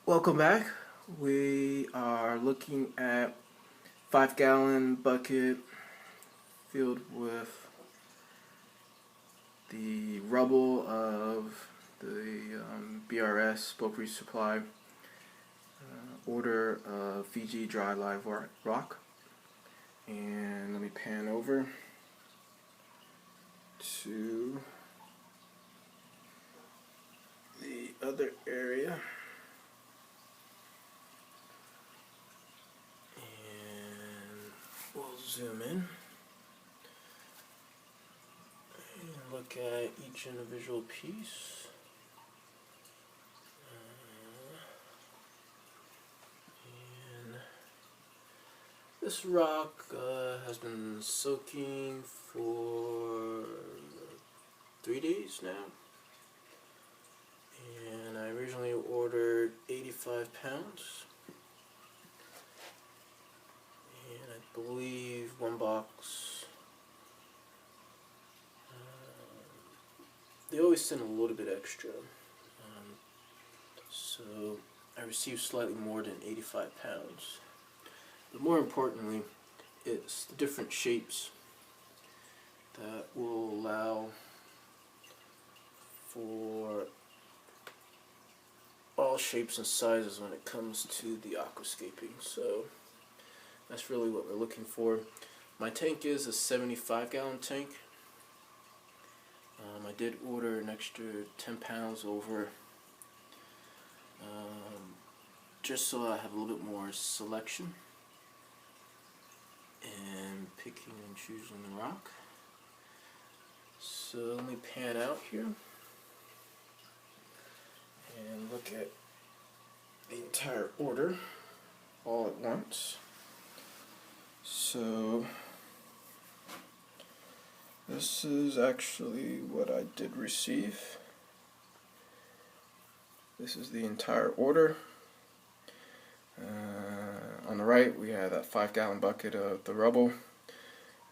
Welcome back. We are looking at 5-gallon bucket filled with the rubble of the BRS bulk resupply order of Fiji dry live rock. And let me pan over to the other area. We'll zoom in and look at each individual piece. And this rock has been soaking for 3 days now. And I originally ordered 85 pounds. And I believe one box, they always send a little bit extra, so I received slightly more than 85 pounds. But more importantly, it's the different shapes that will allow for all shapes and sizes when it comes to the aquascaping. So that's really what we're looking for. My tank is a 75-gallon tank. I did order an extra 10 pounds over, just so I have a little bit more selection and picking and choosing the rock. So let me pan out here and look at the entire order all at once. So this is actually what I did receive. This is the entire order. On the right we have that 5-gallon bucket of the rubble,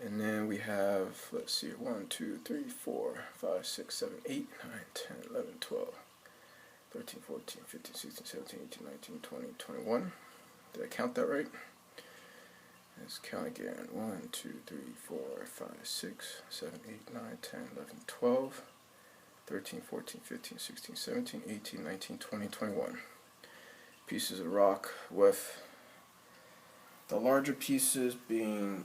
and then we have, let's see, 1, 2, 3, 4, 5, 6, 7, 8, 9, 10, 11, 12, 13, 14, 15, 16, 17, 18, 19, 20, 21. Did I count that right? Let's count again. 1, 2, 3, 4, 5, 6, 7, 8, 9, 10, 11, 12, 13, 14, 15, 16, 17, 18, 19, 20, 21. Pieces of rock, with the larger pieces being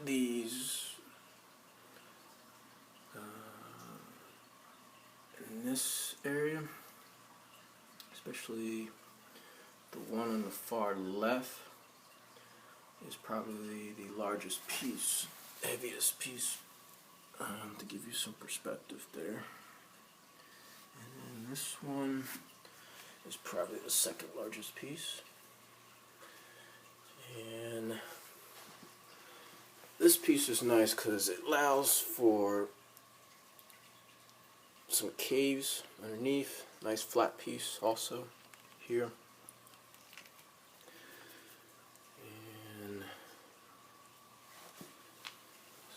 these in this area, especially the one on the far left is probably the largest piece, heaviest piece, to give you some perspective there. And then this one is probably the second largest piece. And this piece is nice because it allows for some caves underneath. Nice flat piece also here.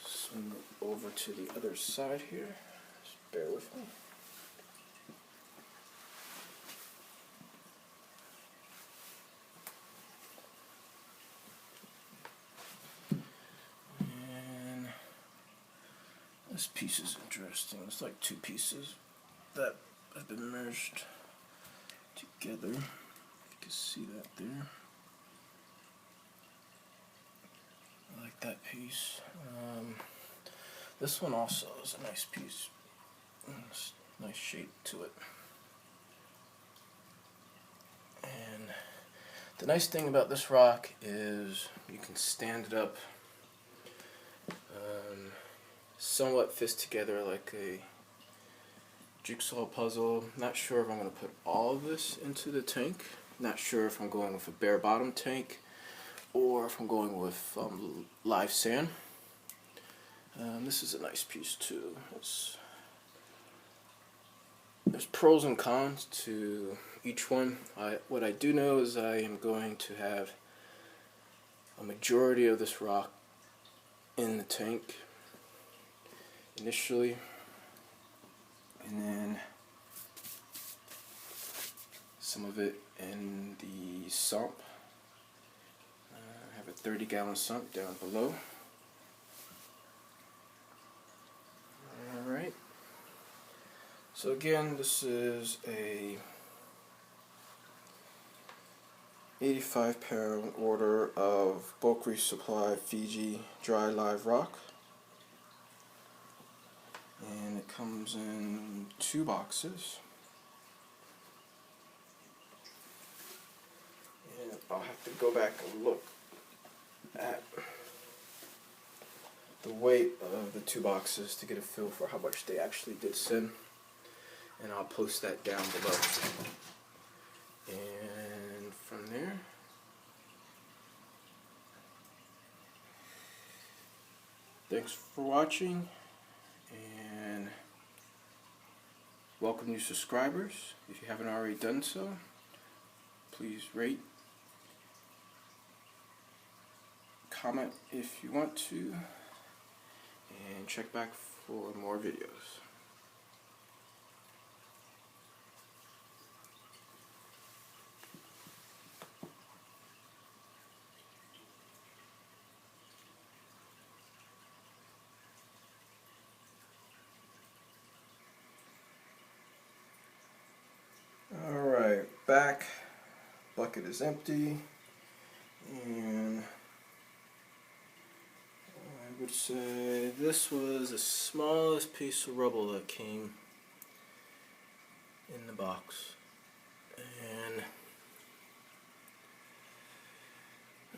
Swing over to the other side here. Just bear with me. And this piece is interesting. It's like two pieces that have been merged together. If you can see that there. I like that piece. This one also is a nice piece. Nice shape to it. And the nice thing about this rock is you can stand it up. Somewhat fits together like a jigsaw puzzle. Not sure if I'm going to put all of this into the tank. Not sure if I'm going with a bare bottom tank or if I'm going with live sand. This is a nice piece too. There's pros and cons to each one. What I do know is I am going to have a majority of this rock in the tank initially, and then some of it in the sump. I have a 30-gallon sump down below. Alright, so again, this is a 85-pound order of bulk resupply Fiji dry live rock, and it comes in 2 boxes. And I'll have to go back and look at the weight of the 2 boxes to get a feel for how much they actually did send, and I'll post that down below. And from there, thanks for watching, and welcome new subscribers. If you haven't already done so, please rate, comment if you want to, and check back for more videos. Alright, back. Bucket is empty, and I would say this was the smallest piece of rubble that came in the box. And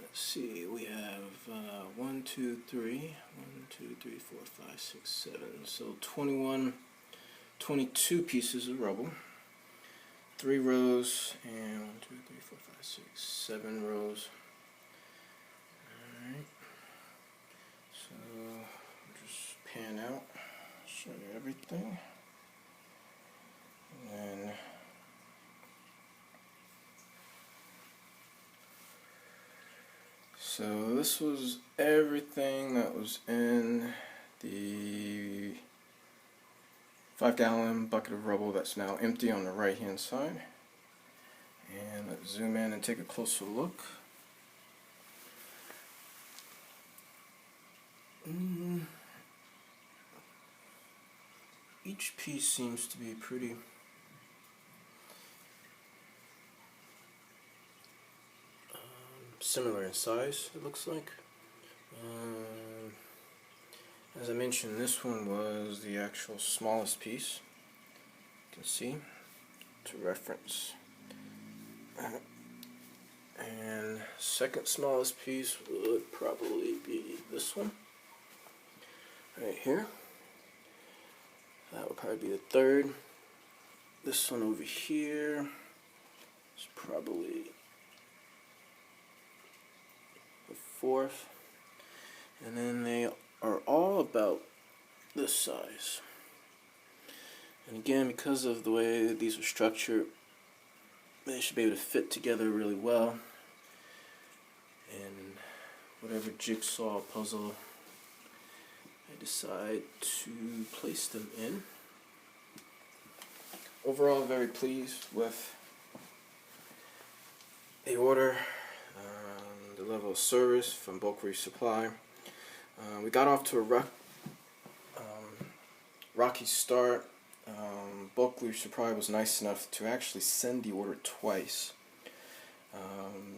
let's see, we have 1, 2, 3, 4, 5, 6, 7, so 21, 22 pieces of rubble. 3 rows, and 1, 2, 3, 4, 5, 6, 7 rows. Alright, so I'll just pan out, show you everything. And then so this was everything that was in the 5-gallon bucket of rubble that's now empty on the right hand side. And let's zoom in and take a closer look. Each piece seems to be pretty similar in size, it looks like. As I mentioned, this one was the actual smallest piece. You can see, to reference. And second smallest piece would probably be this one, right here. That would probably be the third. This one over here is probably the fourth. And then they are all about this size. And again, because of the way these are structured, they should be able to fit together really well. And whatever jigsaw puzzle I decide to place them in. Overall, very pleased with the order, the level of service from bulk resupply. We got off to a rocky start. Bulk resupply was nice enough to actually send the order twice.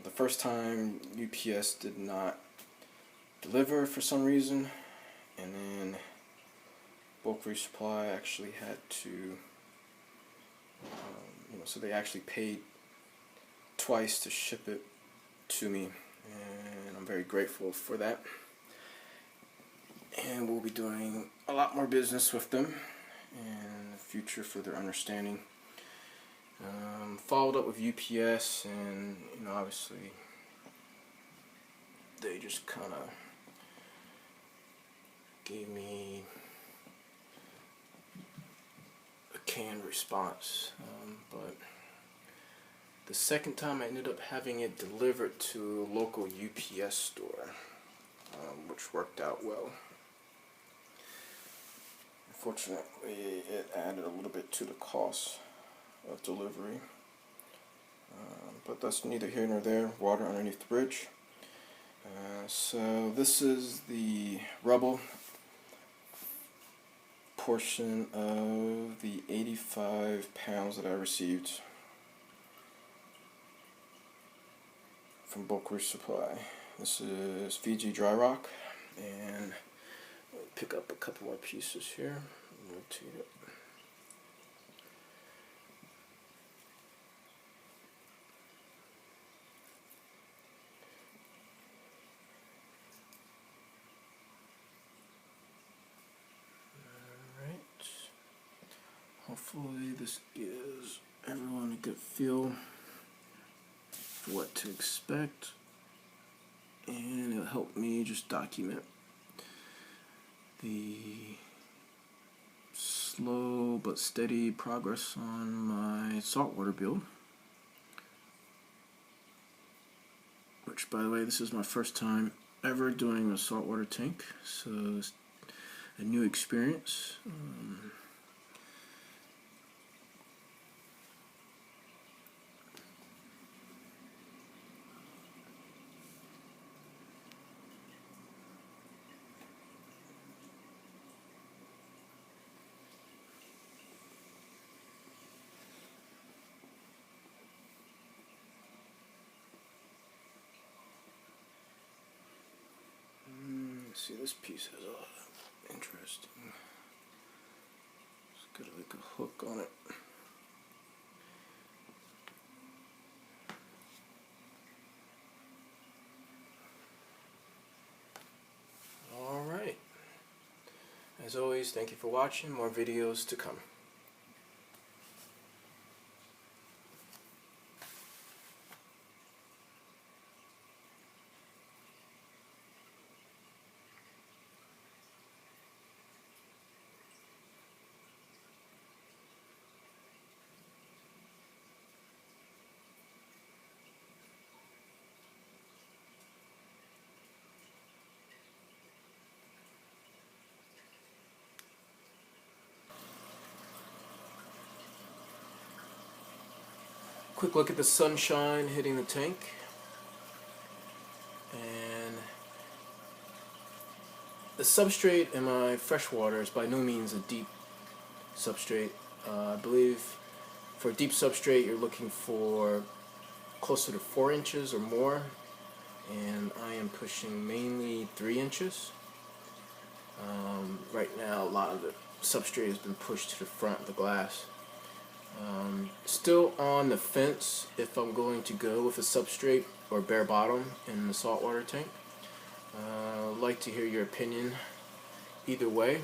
The first time UPS did not deliver for some reason, and then bulk resupply actually had to, so they actually paid twice to ship it to me, and I'm very grateful for that. And we'll be doing a lot more business with them in the future for their understanding. Followed up with UPS, and obviously they just kind of gave me a canned response, but the second time I ended up having it delivered to a local UPS store, which worked out well. Unfortunately, it added a little bit to the cost of delivery, But that's neither here nor there. Water underneath the bridge. So this is the rubble portion of the 85 pounds that I received from bulk resupply. This is Fiji dry rock, and I'll pick up a couple more pieces here. Rotate it. Hopefully this gives everyone a good feel for what to expect, and it'll help me just document the slow but steady progress on my saltwater build, which, by the way, this is my first time ever doing a saltwater tank, so it's a new experience. See, this piece has a interesting. It's got like a hook on it. All right. As always, thank you for watching. More videos to come. Quick look at the sunshine hitting the tank, and the substrate in my freshwater is by no means a deep substrate. I believe for a deep substrate you're looking for closer to 4 inches or more, and I am pushing mainly 3 inches. Right now a lot of the substrate has been pushed to the front of the glass. Still on the fence if I'm going to go with a substrate or bare bottom in the saltwater tank. I'd like to hear your opinion either way,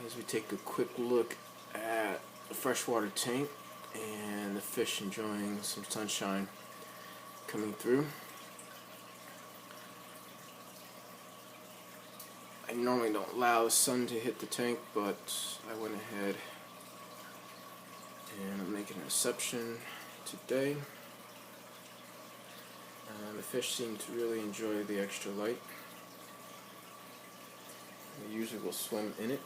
as we take a quick look at the freshwater tank and the fish enjoying some sunshine coming through. I normally don't allow the sun to hit the tank, but I went ahead and I'm making an exception today. The fish seem to really enjoy the extra light. They usually will swim in it,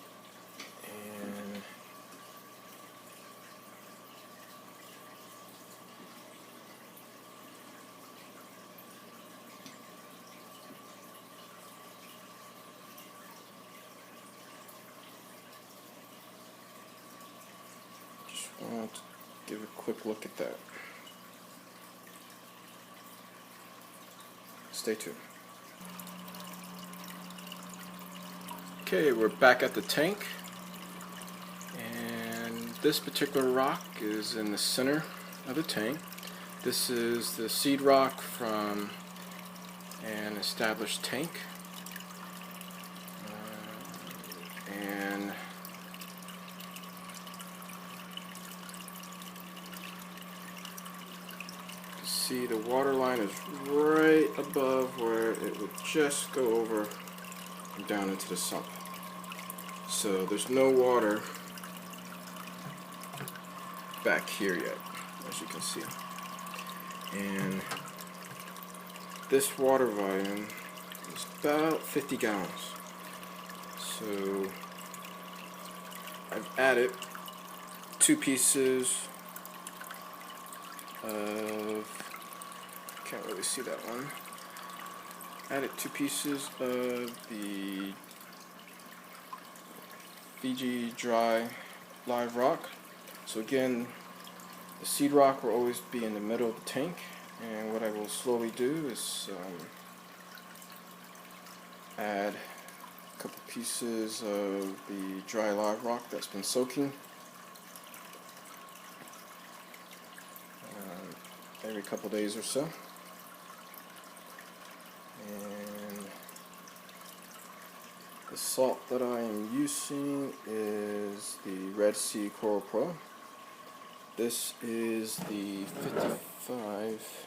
and just want to give a quick look at that. Stay tuned. Okay, we're back at the tank, and this particular rock is in the center of the tank. This is the seed rock from an established tank, and see the water line is right above where it would just go over and down into the sump. So there's no water back here yet, as you can see. And this water volume is about 50 gallons. So I've added 2 pieces of, can't really see that one. Added 2 pieces of the Fiji dry live rock. So again, the seed rock will always be in the middle of the tank, and what I will slowly do is add a couple pieces of the dry live rock that's been soaking every couple days or so. And the salt that I am using is the Red Sea Coral Pro. This is the 55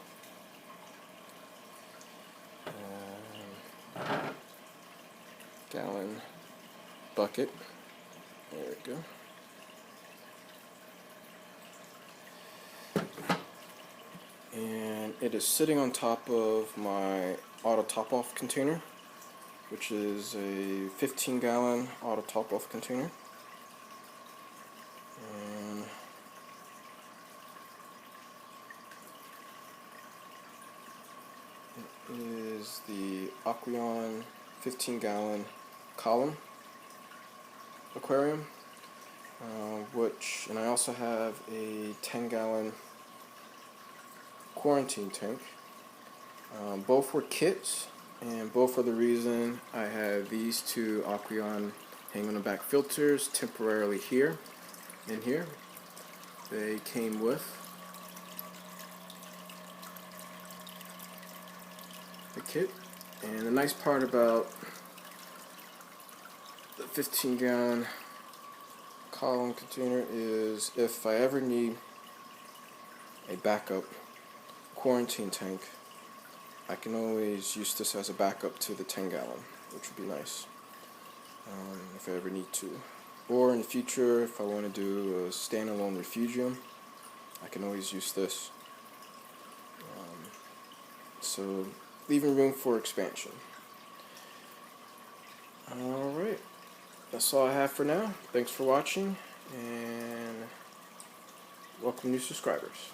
gallon bucket. There we go. And it is sitting on top of my auto top-off container, which is a 15-gallon auto top-off container. And it is the Aqueon 15-gallon column aquarium, and I also have a 10-gallon quarantine tank. Both were kits, and both for the reason I have these two Aqueon hang on the back filters temporarily here and here. They came with the kit, and the nice part about the 15-gallon column container is if I ever need a backup quarantine tank, I can always use this as a backup to the 10-gallon, which would be nice if I ever need to. Or in the future, if I want to do a standalone refugium, I can always use this. So leaving room for expansion. Alright, that's all I have for now. Thanks for watching, and welcome new subscribers.